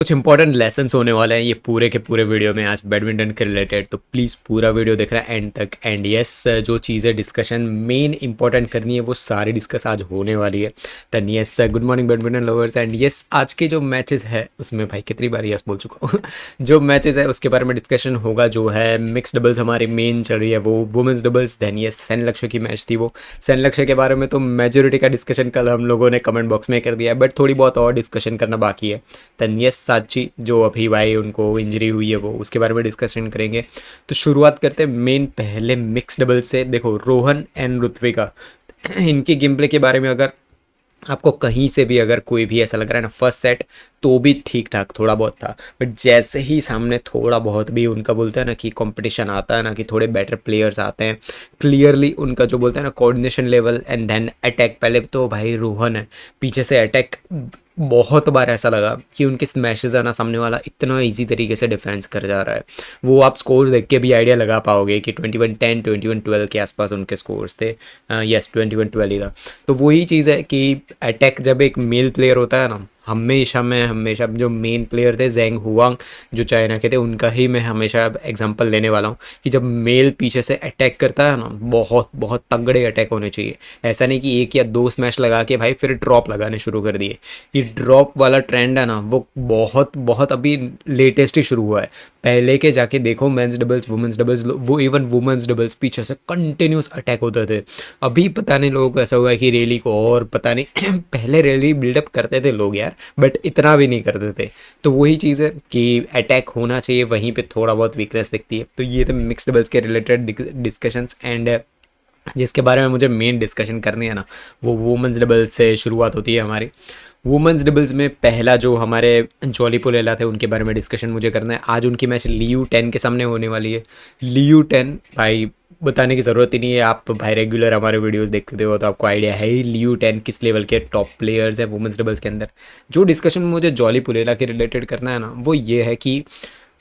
कुछ important lessons होने वाले हैं ये पूरे के पूरे वीडियो में आज बैडमिंटन के रिलेटेड, तो प्लीज़ पूरा वीडियो देखना एंड तक। एंड यस, जो चीज़ें डिस्कशन मेन इंपॉर्टेंट करनी है वो सारी डिस्कस आज होने वाली है। Then yes, good morning badminton lovers. And yes, आज के जो मैचेस है उसमें भाई कितनी बार यस बोल चुका हूँ जो मैचेस है उसके बारे में डिस्कशन होगा। जो है मिक्स डबल्स हमारी मेन चल रही है वो women's doubles. Then yes, Sen Lakshya की मैच थी वो। सेन लक्ष्य के बारे में तो मेजोरिटी का डिस्कशन कल हम लोगों ने कमेंट बॉक्स में कर दिया है, बट थोड़ी बहुत और डिस्कशन करना बाकी है। देन यस, साची जो अभी भाई उनको इंजरी हुई है वो उसके बारे में डिस्कशन करेंगे। तो शुरुआत करते हैं मेन पहले मिक्स डबल से। देखो, रोहन एंड ऋत्विका इनकी गेम प्ले के बारे में अगर आपको कहीं से भी अगर कोई भी ऐसा लग रहा है ना, फर्स्ट सेट तो भी ठीक ठाक थोड़ा बहुत था, बट जैसे ही सामने थोड़ा बहुत भी उनका बोलते हैं ना कि कंपटीशन आता है ना, कि थोड़े बेटर प्लेयर्स आते हैं, क्लियरली उनका जो बोलते हैं ना coordination level and then attack. पहले तो भाई रोहन है, पीछे से अटैक बहुत बार ऐसा लगा कि उनके स्मैशेस है ना, सामने वाला इतना इजी तरीके से डिफेंस कर जा रहा है। वो आप स्कोर देख के भी आइडिया लगा पाओगे कि 21-10 21-12 के आसपास उनके स्कोर्स थे। यस, 21-12 ही था। तो वही चीज़ है कि अटैक जब एक मेल प्लेयर होता है ना, हमेशा जो मेन प्लेयर थे जेंग हुआंग जो चाइना के थे, उनका ही मैं हमेशा एग्जांपल लेने वाला हूँ कि जब मेल पीछे से अटैक करता है ना, बहुत बहुत तगड़े अटैक होने चाहिए। ऐसा नहीं कि एक या दो स्मैश लगा के भाई फिर ड्रॉप लगाने शुरू कर दिए। ये ड्रॉप वाला ट्रेंड है ना, वो बहुत बहुत अभी लेटेस्ट ही शुरू हुआ है। पहले के जाके देखो मेंस डबल्स वुमेंस डबल्स, वो इवन वुमेंस डबल्स पीछे से कंटिन्यूस अटैक होते थे। अभी पता नहीं लोगों को ऐसा हुआ है कि रैली को, और पता नहीं पहले रैली बिल्डअप करते थे लोग यार, बट इतना भी नहीं करते थे। तो वही चीज़ है कि अटैक होना चाहिए, वहीं पे थोड़ा बहुत वीकनेस दिखती है। तो ये थे मिक्स डबल्स के रिलेटेड डिस्कशंस। एंड जिसके बारे में मुझे मेन डिस्कशन करनी है ना, वो वुमेंस डबल्स से शुरुआत होती है हमारी। वुमेंस डबल्स में पहला जो हमारे जॉली पोलेला थे उनके बारे में डिस्कशन मुझे करना है। आज उनकी मैच लियू 10 के सामने होने वाली है। लियू 10 भाई बताने की ज़रूरत ही नहीं है, आप भाई रेगुलर हमारे वीडियोस देखते हो तो आपको आइडिया है ही लियू 10 किस लेवल के टॉप प्लेयर्स हैं वुमेंस डबल्स के अंदर। जो डिस्कशन मुझे जॉली पुलेला के रिलेटेड करना है ना, वो ये है कि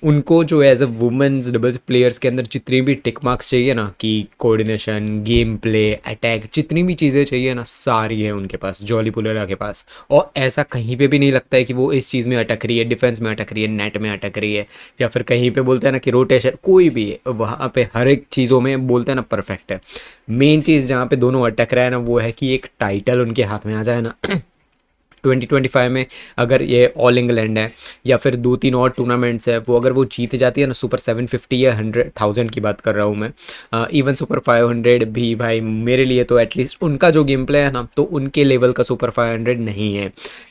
उनको जो as a women's doubles players के अंदर जितनी भी टिक मार्क्स चाहिए ना, कि कोऑर्डिनेशन, गेम प्ले, अटैक, जितनी भी चीज़ें चाहिए ना, सारी है उनके पास, जॉली पुलेला के पास। और ऐसा कहीं पे भी नहीं लगता है कि वो इस चीज़ में अटक रही है, डिफेंस में अटक रही है, नेट में अटक रही है, या फिर कहीं पे बोलते हैं ना कि रोटेशन, कोई भी है वहाँ पे हर एक चीज़ों में बोलते हैं ना परफेक्ट है। मेन चीज़ जहाँ पे दोनों अटक रहा है ना, वो है कि एक टाइटल उनके हाथ में आ जाए ना 2025 में, अगर ये ऑल इंग्लैंड है या फिर दो तीन और टूर्नामेंट्स है, वो अगर वो जीत जाती है ना, सुपर 750 या 100,000 की बात कर रहा हूँ मैं, इवन सुपर 500 भी भाई मेरे लिए तो एटलीस्ट उनका जो गेम प्ले है ना, तो उनके लेवल का सुपर 500 नहीं है।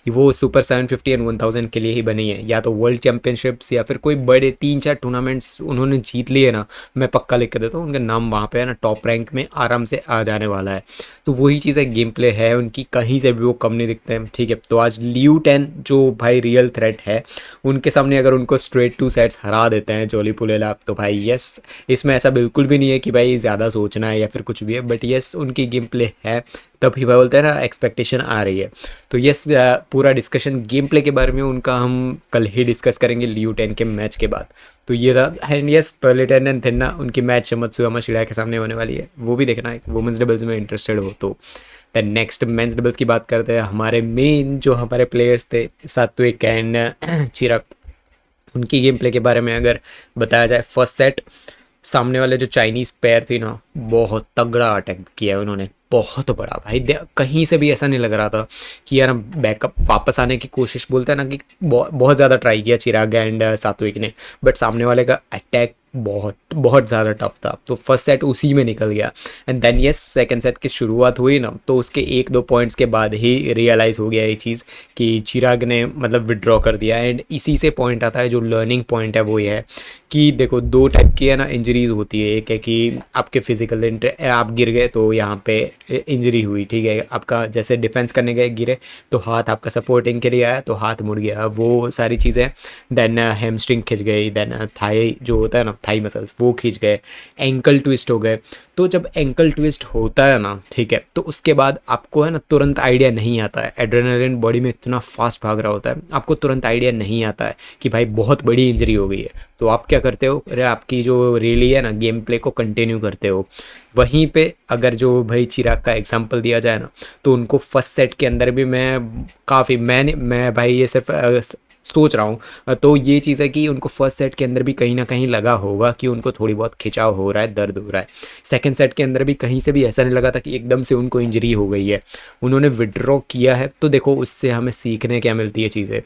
वो सुपर 750 एंड 1000 के लिए ही बनी है। या तो वर्ल्ड चैम्पियनशिप्स या फिर कोई बड़े 3-4 टूर्नामेंट्स उन्होंने जीत लिए ना, मैं पक्का लिख के देता हूँ उनका नाम वहाँ पे है ना, टॉप रैंक में आराम से आ जाने वाला है। तो वही चीज़ है, गेम प्ले है उनकी, कहीं से भी वो कम नहीं दिखते हैं। ठीक है, तो आज लियू 10 जो भाई रियल थ्रेट है, उनके सामने अगर उनको स्ट्रेट 2 सेट्स हरा देते हैं जॉली पुलेला, तो भाई यस, इसमें ऐसा बिल्कुल भी नहीं है कि भाई ज़्यादा सोचना है या फिर कुछ भी है, बट यस उनकी गेम प्ले है, तभी भाई बोलते हैं ना एक्सपेक्टेशन आ रही है। तो यस, पूरा डिस्कशन गेम प्ले के बारे में उनका हम कल ही डिस्कस करेंगे लियू 10 के मैच के बाद। तो ये था। एंड यस, पर्लिटन एंड थिन्ना उनकी मैच मत्सुयामा शिरा के सामने होने वाली है, वो भी देखना है वुमेंस डबल्स में इंटरेस्टेड हो तो। दैन नेक्स्ट मेंस डबल्स की बात करते हैं। हमारे मेन जो हमारे प्लेयर्स थे सात्विक एंड चिराग, उनकी गेम प्ले के बारे में अगर बताया जाए, फर्स्ट सेट सामने वाले जो चाइनीज़ पैर थी ना, बहुत तगड़ा अटैक किया है उन्होंने, बहुत बड़ा भाई। कहीं से भी ऐसा नहीं लग रहा था कि यार बैकअप वापस आने की कोशिश, बोलते हैं ना कि बहुत ज़्यादा ट्राई किया चिराग एंड सात्विक ने, बट सामने वाले का अटैक बहुत बहुत ज़्यादा टफ था। तो फर्स्ट सेट उसी में निकल गया। And then yes, second set की शुरुआत हुई ना, तो उसके 1-2 पॉइंट्स के बाद ही रियलाइज़ हो गया ये चीज़ कि चिराग ने मतलब विड्रॉ कर दिया। एंड इसी से पॉइंट आता है, जो लर्निंग पॉइंट है वो ये है कि देखो, दो टाइप की है ना इंजरीज होती है। एक है कि आपके फिजिकल आप गिर गए तो यहाँ पे इंजरी हुई, ठीक है, आपका जैसे डिफेंस करने गए गिरे तो हाथ आपका सपोर्टिंग के लिए आया तो हाथ मुड़ गया, वो सारी चीज़ें। देन हैमस्ट्रिंग खिंच गई, देन थाई जो होता है ना, थाई मसल्स वो खींच गए, एंकल ट्विस्ट हो गए। तो जब एंकल ट्विस्ट होता है ना, ठीक है, तो उसके बाद आपको है ना तुरंत आइडिया नहीं आता है, एड्रेनलिन बॉडी में इतना फास्ट भाग रहा होता है, आपको तुरंत आइडिया नहीं आता है कि भाई बहुत बड़ी इंजरी हो गई है। तो आप क्या करते हो, अरे आपकी जो रेली है ना, गेम प्ले को कंटिन्यू करते हो। वहीं पे अगर जो भाई चिराग का एग्जांपल दिया जाए ना, तो उनको फर्स्ट सेट के अंदर भी मैं भाई ये सिर्फ सोच रहा हूँ। तो ये चीज़ है कि उनको फर्स्ट सेट के अंदर भी कहीं ना कहीं लगा होगा कि उनको थोड़ी बहुत खिंचाव हो रहा है, दर्द हो रहा है। सेकंड सेट के अंदर भी कहीं से भी ऐसा नहीं लगा था कि एकदम से उनको इंजरी हो गई है। उन्होंने विड्रॉ किया है, तो देखो उससे हमें सीखने क्या मिलती है चीज़ें।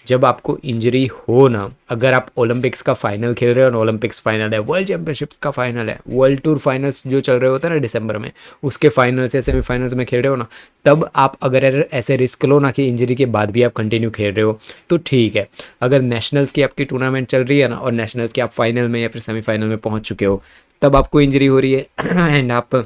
जब आपको इंजरी हो ना, अगर आप ओलंपिक्स का फाइनल खेल रहे हो, और ओलंपिक्स फाइनल है, वर्ल्ड चैंपियनशिप्स का फाइनल है, वर्ल्ड टूर फाइनल्स जो चल रहे होते हैं ना दिसंबर में, उसके फाइनल्स या सेमीफाइनल्स में खेल रहे हो ना, तब आप अगर ऐसे रिस्क लो ना कि इंजरी के बाद भी आप कंटिन्यू खेल रहे हो, तो ठीक है। अगर नेशनल्स की आपकी टूर्नामेंट चल रही है ना, और नेशनल्स के आप फाइनल में या फिर सेमीफाइनल में पहुंच चुके हो, तब आपको इंजरी हो रही है एंड आप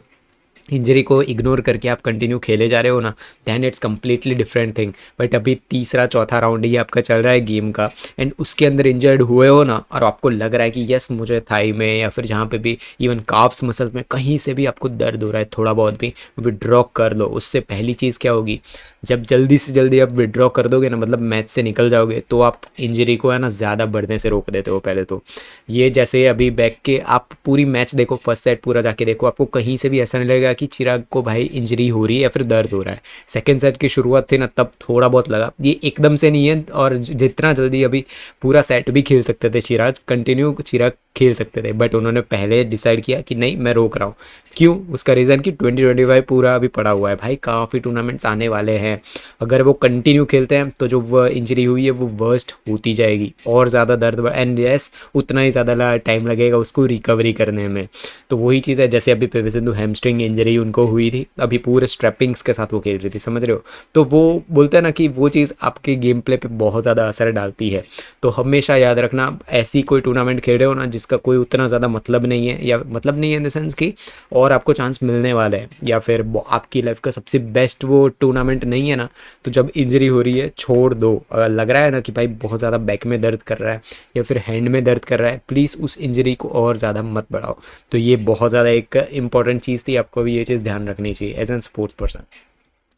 इंजरी को इग्नोर करके आप कंटिन्यू खेले जा रहे हो ना, then it's completely different thing. But अभी तीसरा चौथा राउंड ही आपका चल रहा है गेम का, एंड उसके अंदर इंजर्ड हुए हो ना, और आपको लग रहा है कि यस मुझे थाई में या फिर जहाँ पे भी, इवन काफ्स मसल्स में कहीं से भी आपको दर्द हो रहा है थोड़ा बहुत भी, विड्रॉ कर लो। उससे पहली चीज़ क्या होगी, जब जल्दी से जल्दी आप विड्रॉ कर दोगे ना, मतलब मैच से निकल जाओगे, तो आप इंजरी को है ना ज़्यादा बढ़ने से रोक देते हो पहले तो। ये जैसे अभी बैक के आप पूरी मैच देखो, फर्स्ट सेट पूरा जाके देखो, आपको कहीं से भी ऐसा नहीं लगेगा कि चिराग को भाई इंजरी हो रही है या फिर दर्द हो रहा है। सेकंड सेट की शुरुआत थी ना, तब थोड़ा बहुत लगा, ये एकदम से नहीं है। और जितना जल्दी अभी पूरा सेट भी खेल सकते थे चिराग, कंटिन्यू चिराग खेल सकते थे, बट उन्होंने पहले डिसाइड किया कि नहीं मैं रोक रहा हूँ। क्यों? उसका रीज़न कि 2025 पूरा अभी पड़ा हुआ है भाई, काफ़ी टूर्नामेंट्स आने वाले हैं। अगर वो कंटिन्यू खेलते हैं तो जो वो इंजरी हुई है वो वर्स्ट होती जाएगी, और ज़्यादा दर्द, एंड यस उतना ही ज़्यादा टाइम लगेगा उसको रिकवरी करने में। तो वही चीज़ है, जैसे अभी पीवी सिंधु हैमस्ट्रिंग इंजरी उनको हुई थी, अभी पूरे स्ट्रैपिंग्स के साथ वो खेल रही थी, समझ रहे हो? तो वो बोलते हैं ना कि वो चीज़ आपके गेम प्ले पे बहुत ज़्यादा असर डालती है। तो हमेशा याद रखना, ऐसी कोई टूर्नामेंट खेल रहे हो ना जिसका कोई उतना ज़्यादा मतलब नहीं है, या मतलब नहीं है इन द सेंस कि और आपको चांस मिलने वाले हैं, या फिर आपकी लाइफ का सबसे बेस्ट वो टूर्नामेंट नहीं है ना, तो जब इंजरी हो रही है छोड़ दो। अगर लग रहा है ना कि भाई बहुत ज़्यादा बैक में दर्द कर रहा है या फिर हैंड में दर्द कर रहा है, प्लीज़ उस इंजरी को और ज़्यादा मत बढ़ाओ। तो ये बहुत ज़्यादा एक इंपॉर्टेंट चीज़ थी, आपको भी ये चीज़ ध्यान रखनी चाहिए एज एन स्पोर्ट्स पर्सन।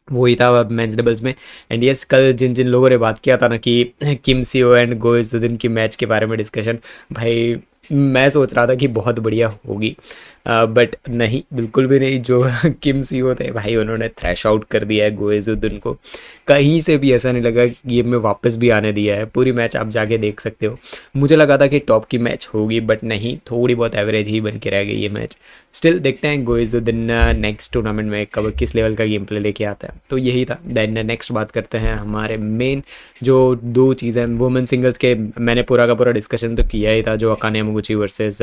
वही था मेंस डबल्स में। एंड यस, कल जिन जिन लोगों ने बात किया था ना कि किम सीओ एंड गो इज द दिन की मैच के बारे में डिस्कशन, भाई मैं सोच रहा था कि बहुत बढ़िया होगी, बट नहीं, बिल्कुल भी नहीं। जो किम सीओ थे भाई, उन्होंने थ्रैश आउट कर दिया है गो इजुद्दीन को। कहीं से भी ऐसा नहीं लगा कि गेम में वापस भी आने दिया है। पूरी मैच आप जाके देख सकते हो। मुझे लगा था कि टॉप की मैच होगी, बट नहीं, थोड़ी बहुत एवरेज ही बन के रह गई ये मैच। स्टिल देखते हैं गो इजुद्दीन नेक्स्ट टूर्नामेंट में कब किस लेवल का गेम प्ले लेके आता है। तो यही था। देन नेक्स्ट बात करते हैं हमारे मेन जो दो चीज़ें वुमेन सिंगल्स के। मैंने पूरा का पूरा डिस्कशन तो किया ही था, जो अकाने यमागुची वर्सेस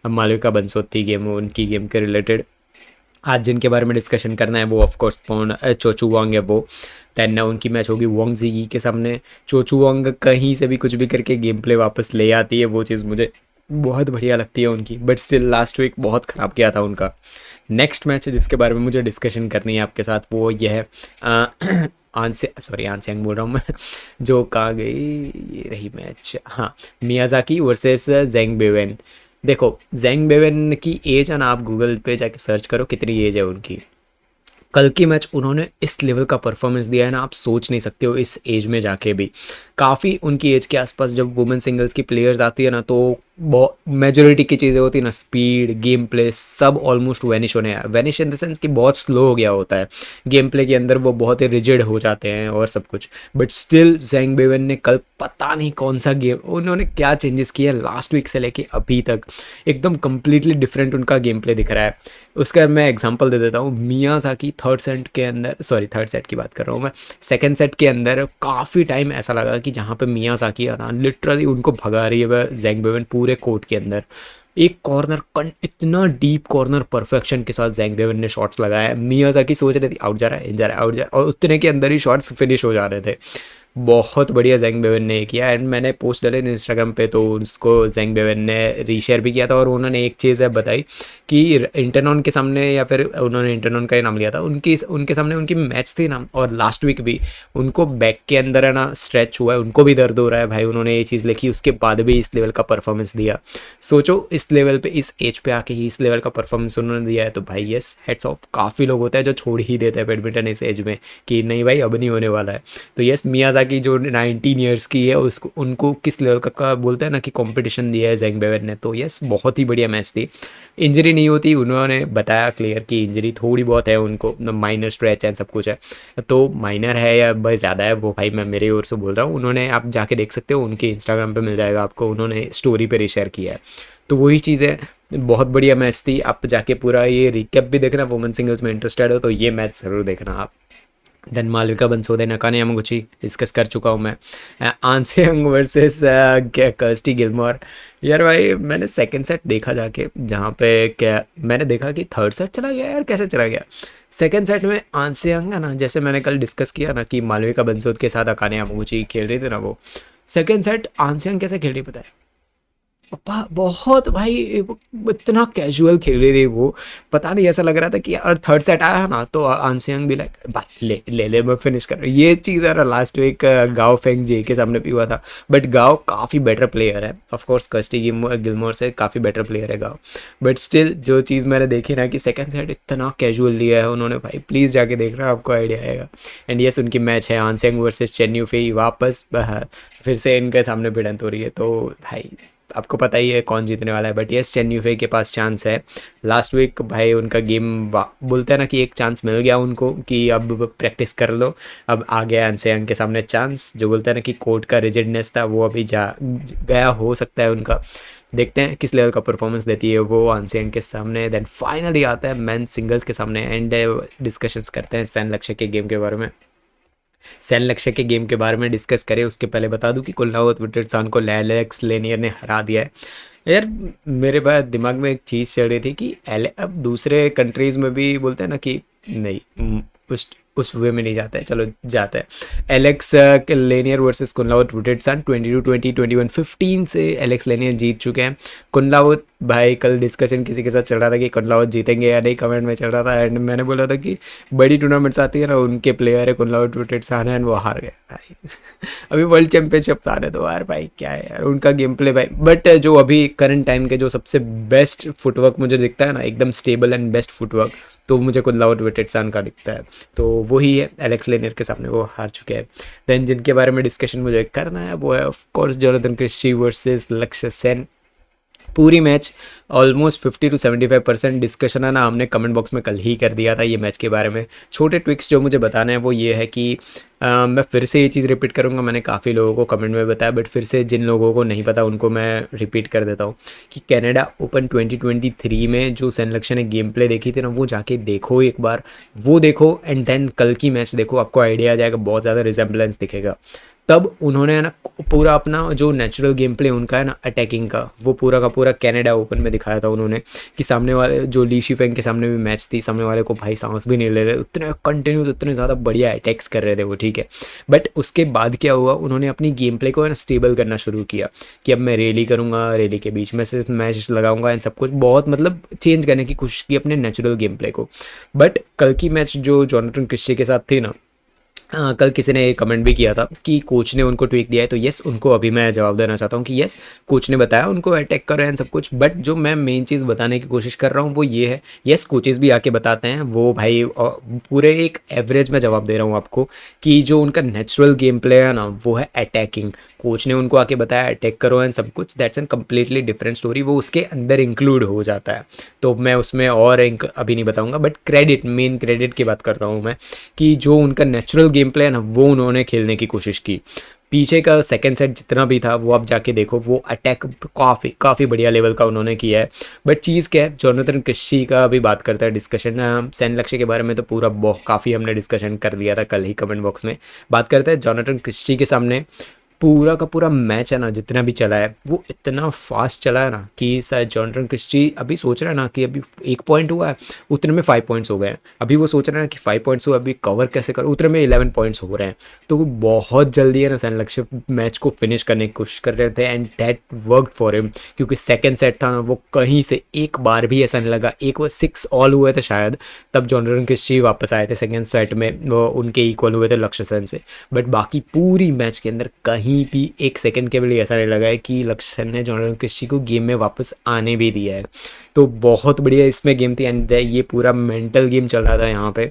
मालविका बंसोत थी गेम, उनकी गेम के रिलेटेड। आज जिनके बारे में डिस्कशन करना है वो ऑफकोर्स चोचू वांग है वो। देन उनकी मैच होगी वोंग जिगी के सामने। चोचू वांग कहीं से भी कुछ भी करके गेम प्ले वापस ले आती है, वो चीज़ मुझे बहुत बढ़िया लगती है उनकी। बट स्टिल लास्ट वीक बहुत ख़राब किया था उनका। नेक्स्ट मैच जिसके बारे में मुझे डिस्कशन करनी है आपके साथ, वो ये है आनसेंग बोल रहा हूँ मैं जो कहाँ गई, ये रही मैच, हाँ, मियाजाकी वर्सेस जेंग बेवेन। देखो जेंग बेवेन की एज है ना, आप गूगल पे जाके सर्च करो कितनी एज है उनकी। कल की मैच उन्होंने इस लेवल का परफॉर्मेंस दिया है ना, आप सोच नहीं सकते हो इस एज में जाके भी। काफ़ी उनकी एज के आसपास जब वुमेन सिंगल्स की प्लेयर्स आती है ना, तो बहुत मेजोरिटी की चीज़ें होती है ना, स्पीड, गेम प्ले, सब ऑलमोस्ट वैनिश होने हैं। वैनिश इन द सेंस कि बहुत स्लो हो गया होता है गेम प्ले के अंदर, वो बहुत ही रिजिड हो जाते हैं और सब कुछ। बट स्टिल जेंग बेवेन ने कल पता नहीं कौन सा गेम, उन्होंने क्या चेंजेस किए लास्ट वीक से लेके अभी तक, एकदम कम्प्लीटली डिफरेंट उनका गेम प्ले दिख रहा है। उसका मैं एग्जांपल दे देता हूँ। मियाजाकी थर्ड सेट की बात कर रहा हूँ मैं। सेकंड सेट के अंदर काफ़ी टाइम ऐसा लगा कि जहाँ पे मियाजाकी है ना, लिटरली उनको भगा रही है वह जेंग बेवेन पूरे कोर्ट के अंदर। एक कॉर्नर, इतना डीप कॉर्नर परफेक्शन के साथ जेंग बेवेन ने शॉट्स लगाया। मियाजाकी सोच रही थी आउट जा रहा है, इन जा रहा है, आउट जा रहा है, और उतने के अंदर ही शॉट्स फिनिश हो जा रहे थे। बहुत बढ़िया जेंग बेवेन ने किया। एंड मैंने पोस्ट डाले इंस्टाग्राम पे, तो उसको जेंग बेवेन ने रीशेयर भी किया था। और उन्होंने एक चीज़ है बताई कि इंटरनॉन के सामने, या फिर उन्होंने इंटरनॉन का ही नाम लिया था, उनके सामने उनकी मैच थी ना, और लास्ट वीक भी उनको बैक के अंदर है ना स्ट्रेच हुआ है, उनको भी दर्द हो रहा है भाई। उन्होंने ये चीज़ लिखी, उसके बाद भी इस लेवल का परफॉर्मेंस दिया। सोचो इस लेवल पे, इस एज पे आके ही इस लेवल का परफॉर्मेंस उन्होंने दिया है, तो भाई यस, हेड्स ऑफ। काफ़ी लोग होते हैं जो छोड़ ही देते हैं बैडमिंटन इस एज में कि नहीं भाई अब नहीं होने वाला है। तो यस, मियाजाकी कि जो 19 ईयर्स की है उसको उनको किस लेवल का बोलते हैं ना कि कंपटीशन दिया है ज़ेंग बेवेन ने। तो यस, बहुत ही बढ़िया मैच थी। इंजरी नहीं होती, उन्होंने बताया क्लियर कि इंजरी थोड़ी बहुत है उनको, माइनर स्ट्रेच एंड सब कुछ है। तो माइनर है या भाई ज़्यादा है वो भाई मैं मेरी ओर से बोल रहा हूँ, उन्होंने आप जाके देख सकते हो, उनके इंस्टाग्राम पे मिल जाएगा आपको, उन्होंने स्टोरी पे रीशेयर किया है। तो वही चीज़ है, बहुत बढ़िया मैच थी। आप जाके पूरा ये रिकैप भी देखना, वुमेन सिंगल्स में इंटरेस्टेड हो तो ये मैच ज़रूर देखना आप। Then Malvika Bansode नकाने Yamaguchi discuss कर चुका हूँ मैं। आंसेंग वर्सेस कर्स्टी गिलमोर। यार भाई मैंने सेकंड सेट देखा जाके, जहाँ पे क्या मैंने देखा कि थर्ड सेट चला गया यार, कैसे चला गया। सेकंड सेट में आंसेंग है ना, जैसे मैंने कल डिस्कस किया ना कि मालविका बंसोद के साथ अकाने यामागुची खेल रही थी ना, वो सेकंड सेट आंसेंग कैसे खेल रही पता है, बहुत भाई इतना कैजुअल खेल रही थी वो, पता नहीं ऐसा लग रहा था कि यार थर्ड सेट आया ना तो आंसियांग भी लाइक भाई ले ले ले मैं फिनिश कर रहा हूँ। ये चीज़ यार लास्ट वीक गाओ फेंग जे के सामने भी हुआ था, बट गाओ काफ़ी बेटर प्लेयर है, ऑफकोर्स कर्स्टी गिलमोर से काफ़ी बेटर प्लेयर है गाओ, बट स्टिल जो चीज़ मैंने देखी ना कि सेकंड सेट इतना कैजुअल लिया है उन्होंने, भाई प्लीज़ जाके देख रहा आपको आइडिया आएगा। एंड यस, उनकी मैच है आंसियांग वर्सेस चेन यूफई, वापस फिर से इनके सामने भिड़ंत हो रही है। तो भाई आपको पता ही है कौन जीतने वाला है, बट यस चेन यूफई के पास चांस है। लास्ट वीक भाई उनका गेम बोलते हैं ना कि एक चांस मिल गया उनको कि अब प्रैक्टिस कर लो, अब आ गया एनसेंग के सामने चांस, जो बोलते हैं ना कि कोर्ट का रिजिडनेस था वो अभी जा गया हो सकता है उनका। देखते हैं किस लेवल का परफॉर्मेंस देती है वो आंसियांग के सामने। देन फाइनली आता है मैन सिंगल्स के सामने एंड डिस्कशंस करते हैं सैन लक्ष्य के गेम के बारे में। सैन लक्ष्य के गेम के बारे में डिस्कस करें उसके पहले बता दूं कि कुलनावत विटरसान को एलेक्स लेनियर ने हरा दिया है। यार मेरे पास दिमाग में एक चीज़ चल रही थी कि अब दूसरे कंट्रीज़ में भी बोलते हैं ना कि नहीं, उस वे में नहीं जाता है, चलो जाता है। एलेक्स लेनियर वर्सेस कुनलावत विटरसान 22-20, 21-15 से एलेक्स लेनियर जीत चुके हैं। कुनलावत भाई कल डिस्कशन किसी के साथ चल रहा था कि कुनलावत जीतेंगे या नहीं, कमेंट में चल रहा था, एंड मैंने बोला था कि बड़ी टूर्नामेंट्स आती है ना उनके प्लेयर है कुनलावत विटरसान है, वो हार गए भाई अभी वर्ल्ड चैंपियनशिप आने दो यार, भाई क्या है यार उनका गेम प्ले भाई। बट जो अभी करंट टाइम के जो सबसे बेस्ट फुटवर्क मुझे दिखता है ना, एकदम स्टेबल एंड बेस्ट फुटवर्क, तो मुझे कुनलावत विटरसान का दिखता है। तो वही है, एलेक्स लेनियर के सामने वो हार चुके हैं। देन जिनके बारे में डिस्कशन मुझे करना है वो है of course Jonathan Christie versus Lakshya Sen. पूरी मैच ऑलमोस्ट 50-75% डिस्कशन है ना हमने कमेंट बॉक्स में कल ही कर दिया था ये मैच के बारे में। छोटे ट्विक्स जो मुझे बताने हैं वो ये है कि मैं फिर से ये चीज़ रिपीट करूँगा, मैंने काफ़ी लोगों को कमेंट में बताया, बट फिर से जिन लोगों को नहीं पता उनको मैं रिपीट कर देता हूँ कि कनाडा ओपन 2023 में जो सैन लक्ष्य ने गेम प्ले देखी थी ना, वो जाके देखो एक बार, वो देखो एंड देन कल की मैच देखो, आपको आइडिया आ जाएगा, बहुत ज़्यादा रिजेम्बलेंस दिखेगा। तब उन्होंने ना पूरा अपना जो नेचुरल गेम प्ले उनका है ना अटैकिंग का, वो पूरा का पूरा कनाडा ओपन में दिखाया था उन्होंने कि सामने वाले जो ली शिफेंग के सामने भी मैच थी, सामने वाले को भाई सांस भी नहीं ले रहे, उतने कंटिन्यूस उतने ज़्यादा बढ़िया अटैक्स कर रहे थे वो, ठीक है। बट उसके बाद क्या हुआ, उन्होंने अपनी गेम प्ले को है ना स्टेबल करना शुरू किया कि अब मैं रैली करूँगा, रैली के बीच में से मैच लगाऊंगा एंड सब कुछ, बहुत मतलब चेंज करने की कोशिश की अपने नेचुरल गेम प्ले को। बट कल की मैच जो जोनाथन क्रिस्टी के साथ थी ना, कल किसी ने कमेंट भी किया था कि कोच ने उनको ट्वीक दिया है, तो यस उनको अभी मैं जवाब देना चाहता हूँ कि यस कोच ने बताया उनको अटैक करो एंड सब कुछ, बट जो मैं मेन चीज़ बताने की कोशिश कर रहा हूँ वो ये है, यस कोचेस भी आके बताते हैं वो भाई, पूरे एक एवरेज में जवाब दे रहा हूँ आपको कि जो उनका नेचुरल गेम प्ले है ना वो है अटैकिंग। कोच ने उनको आके बताया अटैक करो एंड सब कुछ, that's an completely different story, वो उसके अंदर इंक्लूड हो जाता है, तो मैं उसमें और अभी नहीं बताऊँगा। बट क्रेडिट, मेन क्रेडिट की बात करता हूँ मैं कि जो उनका नेचुरल गेम प्ले है ना वो उन्होंने खेलने की कोशिश की। पीछे का सेकंड सेट जितना भी था वो आप जाके देखो, वो अटैक काफ़ी बढ़िया लेवल का उन्होंने किया है। बट चीज़ क्या है, जोनाथन क्रिस्टी का अभी बात करता है डिस्कशन, सैन लक्ष्य के बारे में तो पूरा काफ़ी हमने डिस्कशन कर दिया था कल ही कमेंट बॉक्स में। बात करते हैं जोनाथन क्रिस्टी के सामने, पूरा का पूरा मैच है ना जितना भी चला है वो इतना फास्ट चला है ना कि शायद जोनाथन क्रिस्टी अभी सोच रहा है ना कि अभी 1 पॉइंट हुआ है उतने में 5 पॉइंट्स हो गए हैं, अभी वो सोच रहे हैं कि 5 पॉइंट्स हुआ अभी कवर कैसे करो, उतने में 11 पॉइंट्स हो रहे हैं। तो वो बहुत जल्दी है ना सैन लक्ष्य मैच को फिनिश करने की कोशिश कर रहे थे and that worked for him, क्योंकि सेकेंड सेट था ना वो कहीं से एक बार भी ऐसा नहीं लगा, एक वो 6 ऑल हुए थे शायद, तब जोनाथन क्रिस्टी वापस आए थे सेकेंड सेट में, वो उनके इक्वल हुए थे लक्ष्य सेन से। बट बाकी पूरी मैच के अंदर कहीं भी एक सेकंड के लिए ऐसा नहीं लगा है कि लक्ष्य सेन ने जोनाथन क्रिस्टी को गेम में वापस आने भी दिया है। तो बहुत बढ़िया इसमें गेम थी एंड ये पूरा मेंटल गेम चल रहा था यहाँ पे।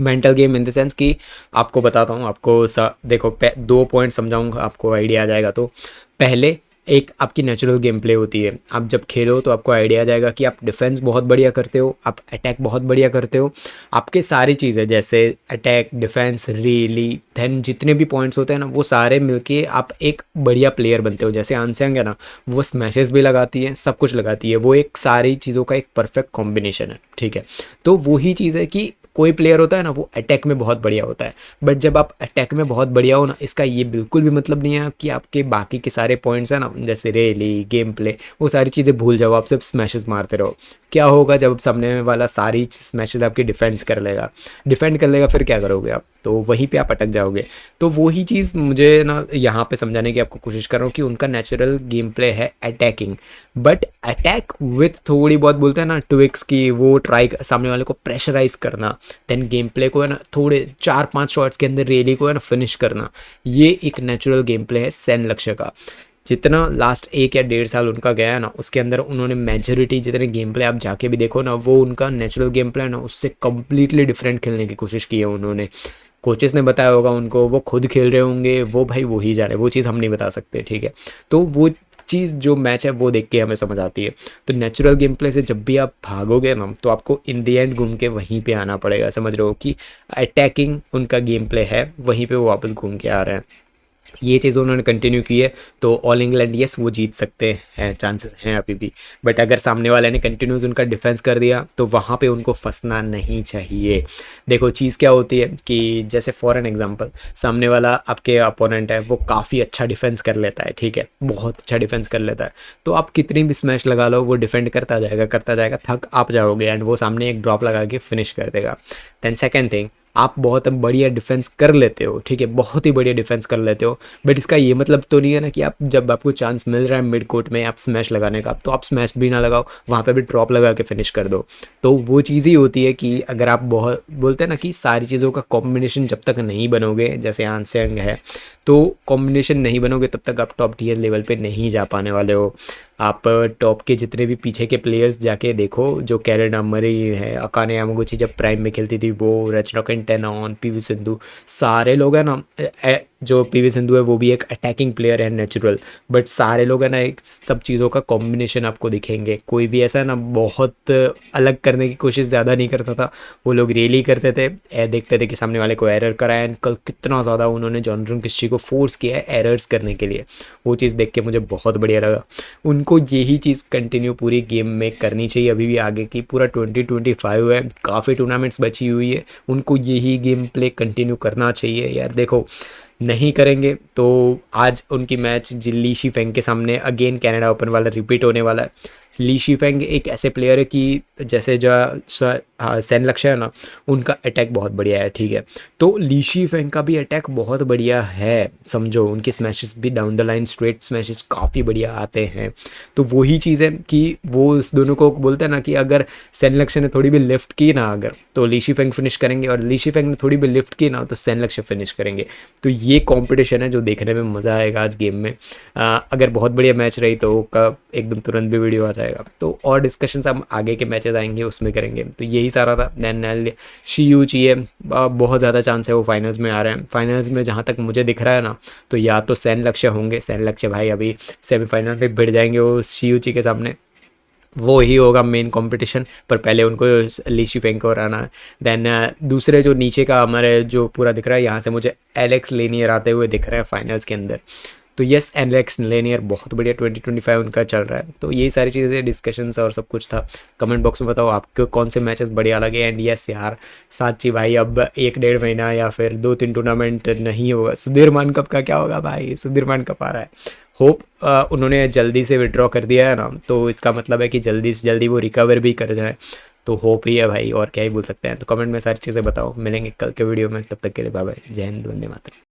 Mental game in the sense कि आपको बताता हूँ, आपको देखो 2 पॉइंट समझाऊंगा, आपको आइडिया आ जाएगा। तो पहले एक आपकी नेचुरल गेम प्ले होती है। आप जब खेलो तो आपको आइडिया आ जाएगा कि आप डिफेंस बहुत बढ़िया करते हो, आप अटैक बहुत बढ़िया करते हो। आपके सारी चीज़ें जैसे अटैक, डिफेंस, रीली, देन जितने भी पॉइंट्स होते हैं ना, वो सारे मिलके आप एक बढ़िया प्लेयर बनते हो। जैसे आंसेंग है ना, वो स्मैशेस भी लगाती है, सब कुछ लगाती है, वो एक सारी चीज़ों का एक परफेक्ट कॉम्बिनेशन है, ठीक है। तो वही चीज़ है कि कोई प्लेयर होता है ना, वो अटैक में बहुत बढ़िया होता है, बट जब आप अटैक में बहुत बढ़िया हो ना, इसका ये बिल्कुल भी मतलब नहीं है कि आपके बाकी के सारे पॉइंट्स हैं ना, जैसे रैली, गेम प्ले, वो सारी चीज़ें भूल जाओ, आप सिर्फ स्मैशेस मारते रहो। क्या होगा जब सामने वाला सारी स्मैशेस आपकी डिफेंड कर लेगा, फिर क्या करोगे आप? तो वहीं पे आप अटक जाओगे। तो वही चीज़ मुझे ना यहाँ पे समझाने की आपको कोशिश कर रहा हूँ कि उनका नेचुरल गेम प्ले है अटैकिंग, बट अटैक विथ थोड़ी बहुत बोलते हैं ना ट्विक्स की, वो ट्राई सामने वाले को प्रेशराइज करना, देन गेम प्ले को है ना थोड़े 4-5 शॉट्स के अंदर रैली को है ना फिनिश करना, ये एक नेचुरल गेम प्ले है सेन लक्ष्य का। जितना लास्ट 1 या 1.5 साल उनका गया है ना, उसके अंदर उन्होंने मेजोरिटी जितने गेम प्ले आप जाके भी देखो ना, वो उनका नेचुरल गेम प्ले है ना, उससे कम्प्लीटली डिफरेंट खेलने की कोशिश की है उन्होंने। कोचेस ने बताया होगा उनको, वो खुद खेल रहे होंगे, वो भाई वो ही जा रहे हैं, वो चीज़ हम नहीं बता सकते, ठीक है। तो वो चीज़ जो मैच है वो देख के हमें समझ आती है। तो नेचुरल गेम प्ले से जब भी आप भागोगे ना, तो आपको इन दी एंड घूम के वहीं पे आना पड़ेगा। समझ रहे हो कि अटैकिंग उनका गेम प्ले है, वहीं पे वो वापस घूम के आ रहे हैं। ये चीज़ उन्होंने कंटिन्यू की है, तो ऑल इंग्लैंड यस वो जीत सकते हैं, चांसेस हैं अभी भी। बट अगर सामने वाले ने कंटिन्यूस उनका डिफेंस कर दिया तो वहाँ पे उनको फंसना नहीं चाहिए। देखो चीज़ क्या होती है कि जैसे फॉर एन एग्जांपल, सामने वाला आपके अपोनेंट है, वो काफ़ी अच्छा डिफेंस कर लेता है, ठीक है, बहुत अच्छा डिफेंस कर लेता है, तो आप कितनी भी स्मैश लगा लो, वो डिफेंड करता जाएगा, थक आप जाओगे एंड वो सामने एक ड्रॉप लगा के फिनिश कर देगा। देन सेकेंड थिंग, आप बहुत बढ़िया डिफेंस कर लेते हो, ठीक है, बहुत ही बढ़िया डिफेंस कर लेते हो, बट इसका ये मतलब तो नहीं है ना कि आप जब आपको चांस मिल रहा है मिड कोर्ट में आप स्मैश लगाने का, तो आप स्मैश भी ना लगाओ, वहाँ पे भी ड्रॉप लगा के फिनिश कर दो। तो वो चीज़ ही होती है कि अगर आप बहुत बोलते हैं ना कि सारी चीज़ों का कॉम्बिनेशन जब तक नहीं बनोगे, जैसे आंसेंग है, तो कॉम्बिनेशन नहीं बनोगे तब तक आप टॉप टियर लेवल पे नहीं जा पाने वाले हो। आप टॉप के जितने भी पीछे के प्लेयर्स जाके देखो, जो कैरन अमरी है, अकाने यामागुची जब प्राइम में खेलती थी, वो रचनाकन टेनॉन, पीवी सिंधु, सारे लोग हैं ना, जो पीवी सिंधु है वो भी एक अटैकिंग प्लेयर है नेचुरल, बट सारे लोग है ना एक सब चीज़ों का कॉम्बिनेशन आपको दिखेंगे। कोई भी ऐसा ना बहुत अलग करने की कोशिश ज़्यादा नहीं करता था, वो लोग रियली करते थे, देखते थे कि सामने वाले को एरर कराए, एंड कल कितना ज़्यादा उन्होंने जॉनरन किस्ची को फोर्स किया है एरर्स करने के लिए। वो चीज़ देख के मुझे बहुत बढ़िया लगा। उनको यही चीज़ कंटिन्यू पूरी गेम में करनी चाहिए अभी भी आगे की, पूरा 2025 है, काफ़ी टूर्नामेंट्स बची हुई है, उनको यही गेम प्ले कंटिन्यू करना चाहिए यार। देखो नहीं करेंगे तो आज उनकी मैच ली शीफेंग के सामने अगेन कनाडा ओपन वाला रिपीट होने वाला है। ली शीफेंग एक ऐसे प्लेयर है कि जैसे जो सेन लक्ष्य है ना, उनका अटैक बहुत बढ़िया है, ठीक है, तो ली शीफेंग का भी अटैक बहुत बढ़िया है, समझो उनके स्मैशेस भी down the line straight smashes काफ़ी बढ़िया आते हैं। तो वही चीज़ है कि वो उस दोनों को बोलते हैं ना कि अगर सेन लक्ष्य ने थोड़ी भी लिफ्ट की ना, अगर तो ली शीफेंग फिनिश करेंगे, और ली शीफेंग ने थोड़ी भी लिफ्ट की ना तो सेन लक्ष्य फिनिश करेंगे। तो ये कॉम्पिटिशन है जो देखने में मज़ा आएगा आज गेम में। अगर बहुत बढ़िया मैच रही तो कब एकदम तुरंत भी वीडियो आ जाएगा। तो और डिस्कशंस हम आगे के मैचेस आएंगे उसमें करेंगे। तो यही सारा था। दैन शी चाहिए, बहुत ज़्यादा चांस है वो फाइनल्स में आ रहे हैं। फाइनल्स में जहाँ तक मुझे दिख रहा है ना, तो या तो सेन लक्ष्य होंगे, सेन लक्ष्य भाई अभी सेमीफाइनल में भिड़ जाएंगे वो शी के सामने, वो ही होगा मेन कंपटीशन, पर पहले उनको ली शीफेंग को हराना है। देन दूसरे जो नीचे का हमारे जो पूरा दिख रहा है, यहाँ से मुझे एलेक्स लेनियर आते हुए दिख रहा है फाइनल्स के अंदर। तो यस एलेक्स लेनियर बहुत बढ़िया 2025 उनका चल रहा है। तो यही सारी चीज़ें डिस्कशंस और सब कुछ था। कमेंट बॉक्स में बताओ आपको कौन से मैचेस बढ़िया लगे। एंड यस यार साची भाई, अब 1-1.5 महीना या फिर 2-3 टूर्नामेंट नहीं होगा। सुधीरमान कप का क्या होगा भाई, सुधीरमान कप आ रहा है। होप उन्होंने जल्दी से विड्रॉ कर दिया है ना, तो इसका मतलब है कि जल्दी से जल्दी वो रिकवर भी कर जाए। तो होप ही है भाई, और क्या ही बोल सकते हैं। तो कमेंट में सारी चीज़ें बताओ। मिलेंगे कल के वीडियो में, तब तक के लिए बाय बाय, जय हिंद, वंदे मातरम।